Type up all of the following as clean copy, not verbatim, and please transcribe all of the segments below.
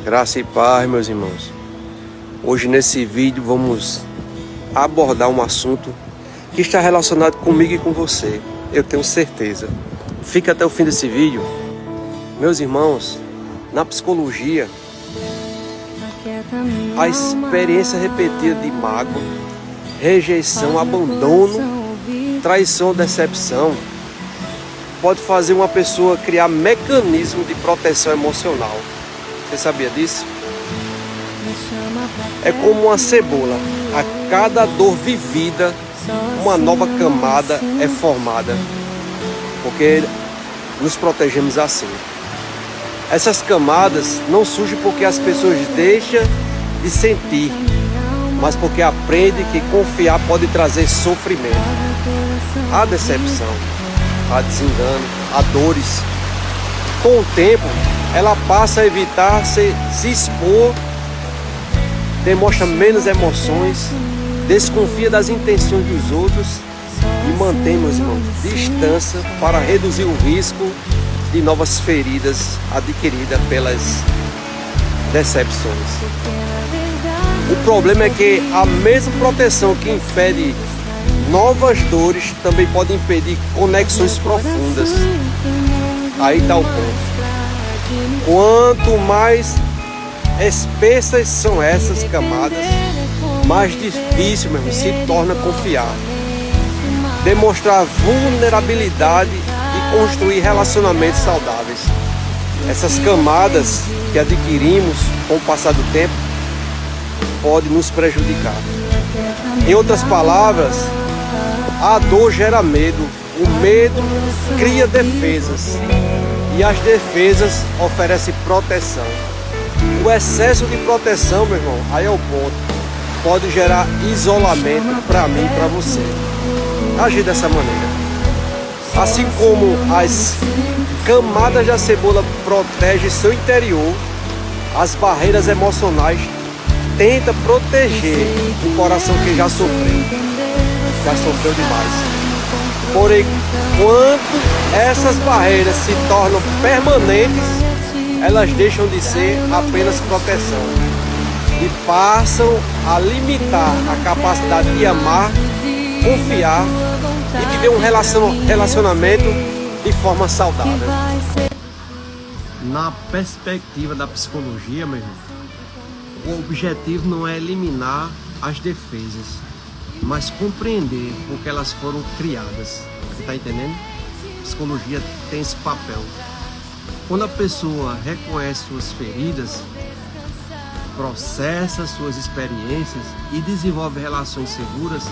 Graça e paz, meus irmãos. Hoje nesse vídeo vamos abordar um assunto que está relacionado comigo e com você. Eu tenho certeza. Fica até o fim desse vídeo. Meus irmãos, na psicologia, a experiência repetida de mágoa, rejeição, abandono, traição, decepção pode fazer uma pessoa criar mecanismo de proteção emocional. Você sabia disso? É como uma cebola. A cada dor vivida, uma nova camada é formada. Porque nos protegemos assim. Essas camadas não surgem porque as pessoas deixam de sentir, mas porque aprendem que confiar pode trazer sofrimento. Há decepção, há desengano, há dores. Com o tempo, ela passa a evitar se expor, demonstra menos emoções, desconfia das intenções dos outros e mantém, meus irmãos, distância para reduzir o risco de novas feridas adquiridas pelas decepções. O problema é que a mesma proteção que impede novas dores também pode impedir conexões profundas. Aí está o ponto. Quanto mais espessas são essas camadas, mais difícil mesmo se torna confiar, demonstrar vulnerabilidade e construir relacionamentos saudáveis. Essas camadas que adquirimos com o passar do tempo podem nos prejudicar. Em outras palavras, a dor gera medo, o medo cria defesas e as defesas oferecem proteção. O excesso de proteção, meu irmão, aí é o ponto, pode gerar isolamento para mim e para você. Agir dessa maneira. Assim como as camadas da cebola protegem seu interior, as barreiras emocionais tentam proteger o coração que já sofreu demais. Porém, quando essas barreiras se tornam permanentes, elas deixam de ser apenas proteção e passam a limitar a capacidade de amar, confiar e viver um relacionamento de forma saudável. Na perspectiva da psicologia, meu irmão, o objetivo não é eliminar as defesas, mas compreender por que elas foram criadas. Você está entendendo? A psicologia tem esse papel. Quando a pessoa reconhece suas feridas, processa suas experiências e desenvolve relações seguras,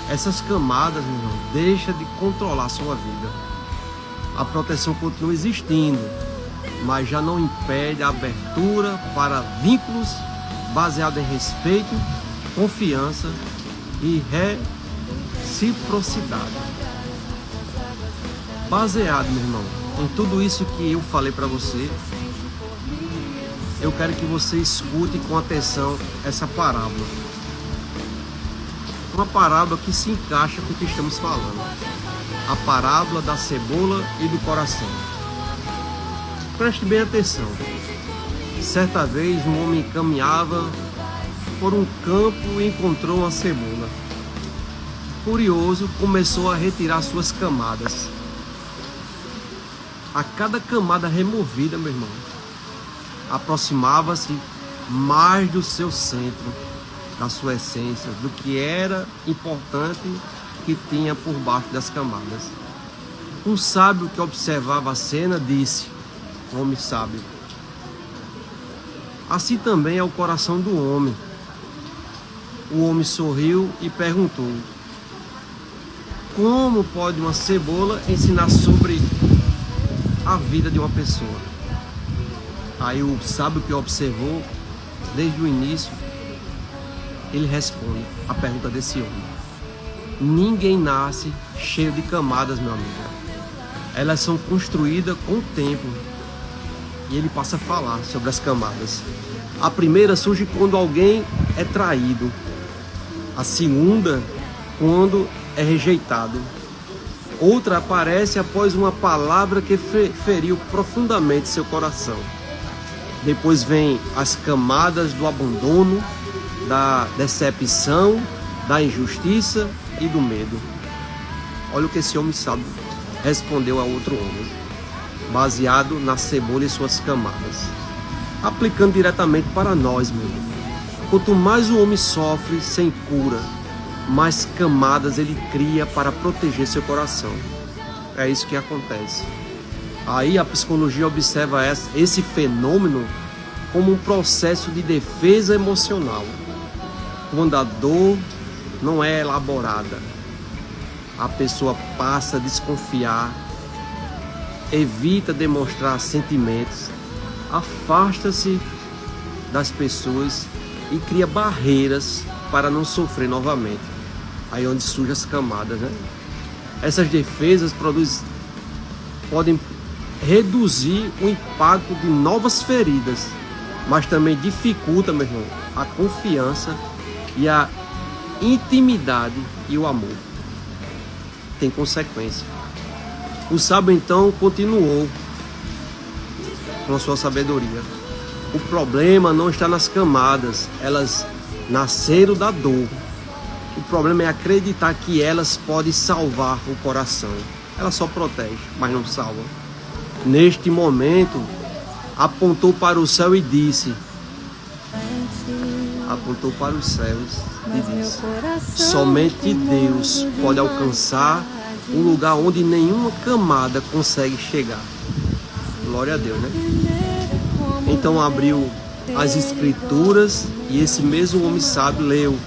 essas camadas, meu irmão, deixam de controlar sua vida. A proteção continua existindo, mas já não impede a abertura para vínculos baseados em respeito, confiança e reciprocidade. Baseado, meu irmão, em tudo isso que eu falei para você, eu quero que você escute com atenção essa parábola. Uma parábola que se encaixa com o que estamos falando. A parábola da cebola e do coração. Preste bem atenção. Certa vez um homem caminhava por um campo e encontrou uma cebola. Curioso, começou a retirar suas camadas. A cada camada removida, meu irmão, aproximava-se mais do seu centro, da sua essência, do que era importante que tinha por baixo das camadas. Um sábio que observava a cena disse, homem sábio, assim também é o coração do homem. O homem sorriu e perguntou, como pode uma cebola ensinar sobre a vida de uma pessoa? Aí o sábio que observou desde o início, ele responde a pergunta desse homem. Ninguém nasce cheio de camadas, meu amigo. Elas são construídas com o tempo. E ele passa a falar sobre as camadas. A primeira surge quando alguém é traído. A segunda, quando é rejeitado. Outra aparece após uma palavra que feriu profundamente seu coração. Depois vem as camadas do abandono, da decepção, da injustiça e do medo. Olha o que esse homem sábio respondeu a outro homem, baseado na cebola e suas camadas, aplicando diretamente para nós, meu irmão. Quanto mais o homem sofre sem cura, mais camadas ele cria para proteger seu coração. É isso que acontece. Aí a psicologia observa esse fenômeno como um processo de defesa emocional. Quando a dor não é elaborada, a pessoa passa a desconfiar, evita demonstrar sentimentos, afasta-se das pessoas e cria barreiras para não sofrer novamente. Aí é onde surgem as camadas, né? Essas defesas podem reduzir o impacto de novas feridas, mas também dificulta, meu irmão, a confiança e a intimidade e o amor. Tem consequência. O sábio então continuou com a sua sabedoria. O problema não está nas camadas, elas nasceram da dor. O problema é acreditar que elas podem salvar o coração. Elas só protegem, mas não salvam. Neste momento, apontou para o céu e disse: somente Deus pode alcançar um lugar onde nenhuma camada consegue chegar. Glória a Deus, né? Então abriu as escrituras e esse mesmo homem sábio leu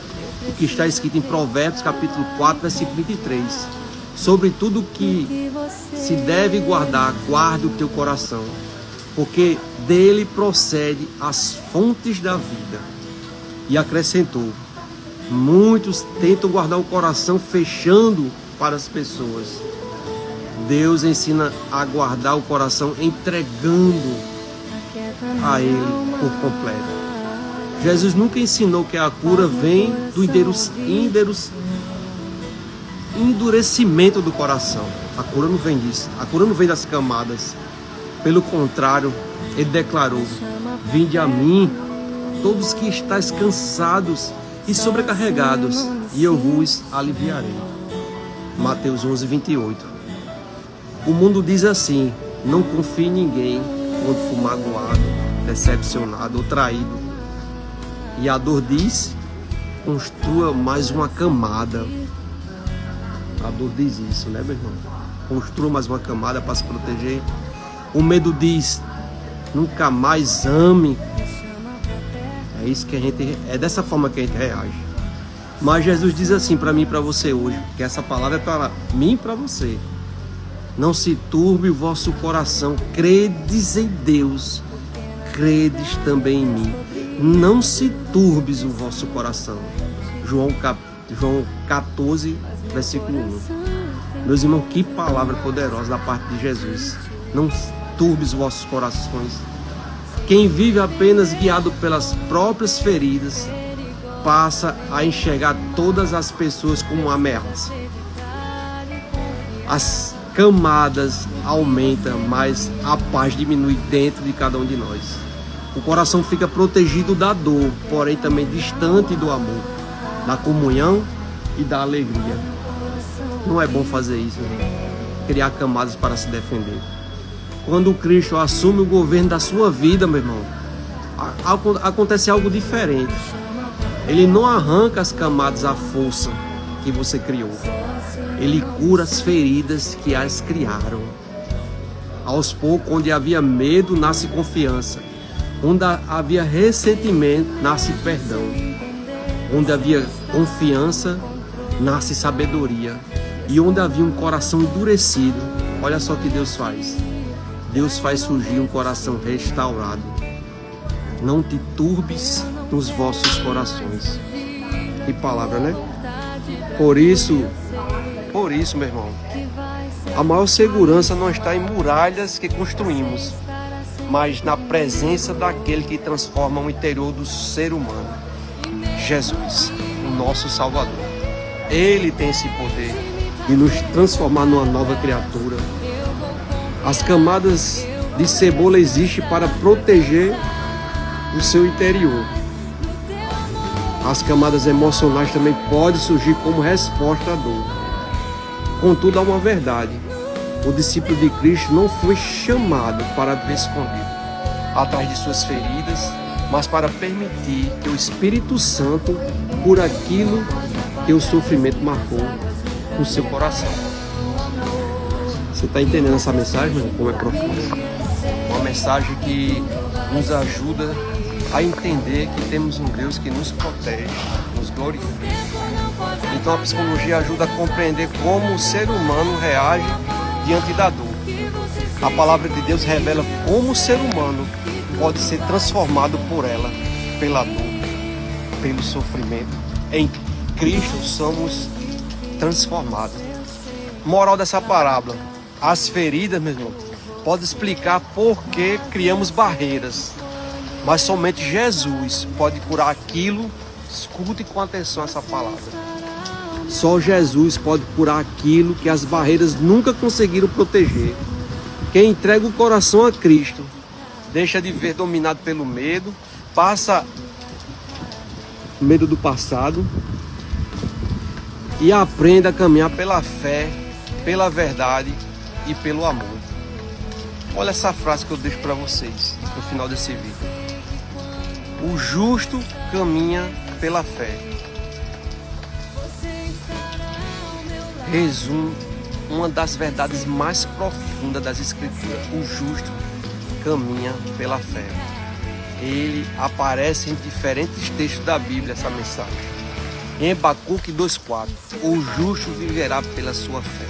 o que está escrito em Provérbios capítulo 4, versículo 23. Sobre tudo que se deve guardar, guarde o teu coração, porque dele procede as fontes da vida. E acrescentou: muitos tentam guardar o coração fechando para as pessoas. Deus ensina a guardar o coração entregando a Ele por completo. Jesus nunca ensinou que a cura vem do endurecimento do coração. A cura não vem disso. A cura não vem das camadas. Pelo contrário, Ele declarou: vinde a mim, todos que estáis cansados e sobrecarregados, e eu vos aliviarei. Mateus 11, 28. O mundo diz assim: não confie em ninguém quando for magoado, decepcionado ou traído. E a dor diz: construa mais uma camada. A dor diz isso, né, meu irmão? Construa mais uma camada para se proteger. O medo diz: nunca mais ame. É isso que é dessa forma que a gente reage. Mas Jesus diz assim para mim e para você hoje, que essa palavra é para mim e para você: não se turbe o vosso coração, credes em Deus, credes também em mim. Não se turbes o vosso coração. João 14, versículo 1. Meus irmãos, que palavra poderosa da parte de Jesus. Não turbes os vossos corações. Quem vive apenas guiado pelas próprias feridas passa a enxergar todas as pessoas como uma ameaça. As camadas aumentam, mas a paz diminui dentro de cada um de nós. O coração fica protegido da dor, porém também distante do amor, da comunhão e da alegria. Não é bom fazer isso, né? Criar camadas para se defender. Quando Cristo assume o governo da sua vida, meu irmão, acontece algo diferente. Ele não arranca as camadas à força que você criou. Ele cura as feridas que as criaram. Aos poucos, onde havia medo, nasce confiança. Onde havia ressentimento, nasce perdão. Onde havia confiança, nasce sabedoria. E onde havia um coração endurecido, olha só o que Deus faz. Deus faz surgir um coração restaurado. Não te turbes nos vossos corações. Que palavra, né? Por isso, meu irmão, a maior segurança não está em muralhas que construímos, mas na presença daquele que transforma o interior do ser humano, Jesus, o nosso Salvador. Ele tem esse poder de nos transformar numa nova criatura. As camadas de cebola existem para proteger o seu interior. As camadas emocionais também podem surgir como resposta à dor. Contudo, há uma verdade. O discípulo de Cristo não foi chamado para viver escondido atrás de suas feridas, mas para permitir que o Espírito Santo cure aquilo que o sofrimento marcou no seu coração. Você está entendendo essa mensagem, irmão? Como é profunda? Uma mensagem que nos ajuda a entender que temos um Deus que nos protege, nos glorifica. Então a psicologia ajuda a compreender como o ser humano reage diante da dor. A palavra de Deus revela como o ser humano pode ser transformado por ela, pela dor, pelo sofrimento. Em Cristo somos transformados. Moral dessa parábola: as feridas, meu irmão, podem explicar por que criamos barreiras, mas somente Jesus pode curar aquilo. Escute com atenção essa palavra. Só Jesus pode curar aquilo que as barreiras nunca conseguiram proteger. Quem entrega o coração a Cristo deixa de ver dominado pelo medo, passa medo do passado e aprende a caminhar pela fé, pela verdade e pelo amor. Olha essa frase que eu deixo para vocês no final desse vídeo. O justo caminha pela fé. Resumo uma das verdades mais profundas das Escrituras. O justo caminha pela fé. Ele aparece em diferentes textos da Bíblia, essa mensagem. Em Abacuque 2,4, o justo viverá pela sua fé.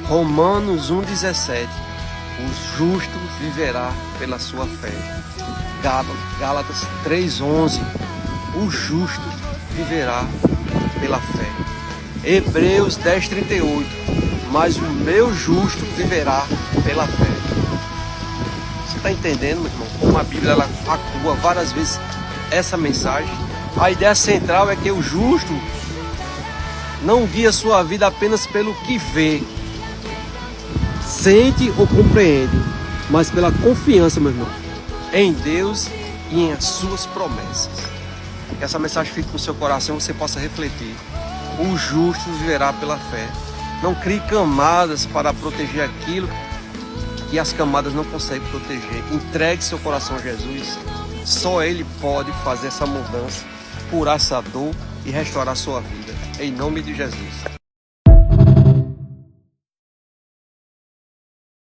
Romanos 1,17, o justo viverá pela sua fé. Gálatas 3,11, o justo viverá pela fé. Hebreus 10,38, mas o meu justo viverá pela fé. Você está entendendo, meu irmão, como a Bíblia ela acua várias vezes essa mensagem? A ideia central é que o justo não guia sua vida apenas pelo que vê, sente ou compreende, mas pela confiança, meu irmão, em Deus e em as suas promessas. Que essa mensagem fique no seu coração e você possa refletir. O justo viverá pela fé. Não crie camadas para proteger aquilo que as camadas não conseguem proteger. Entregue seu coração a Jesus. Só Ele pode fazer essa mudança, curar essa dor e restaurar a sua vida. Em nome de Jesus.